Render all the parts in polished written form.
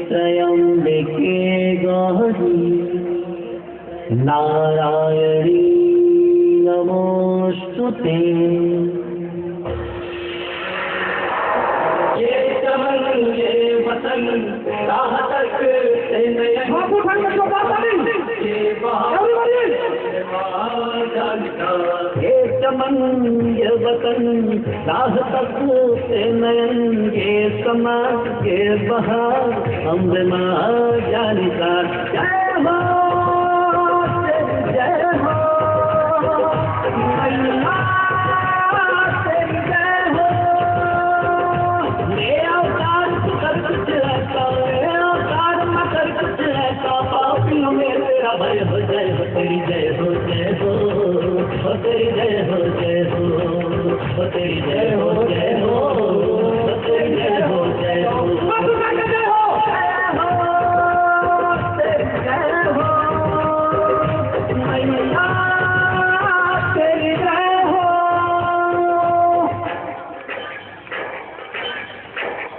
त्र्यंबके गौरी नारायणी नमोस्तुते। ये चमन ये वतन राह तक से नयन ये चमन ये वतन राह तक से नयन ये समा ये बहार अम्ब माँ जानिका। जय हो जय हो मैया तेरी जय हो। मेरा अवतार कर कुछ ऐसा मेरा अवतार न कर कुछ ऐसा पापियों में तेरा भय हो। जय हो तेरी जय हो जय हो तेरी जय हो जय हो तेरी जय हो जय हो तेरी जय हो जय हो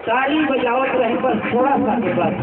ताली बजावत रहे बस थोड़ा सा के बाद।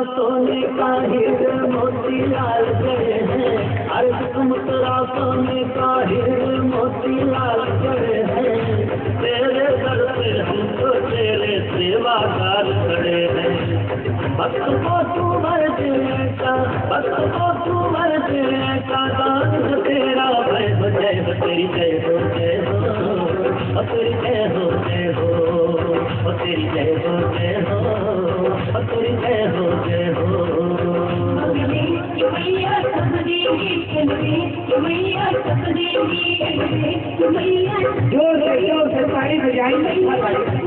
सोने का हीरे मोती लाल गए हैं। अरे तुम तेरा सोने का हीरे मोती लाल गए हैं। तेरे दर पे हम तो तेरे सेवादार खड़े हैं। भक्त को तू भर देने का भक्त को तू भर देने का दान तेरा भय हो। जय हो तेरी जय हो जय हो तेरी जय हो जय हो तेरी जय हो जय हो तेरी जय हो जय हो। जोर से ताली बजाएंगे।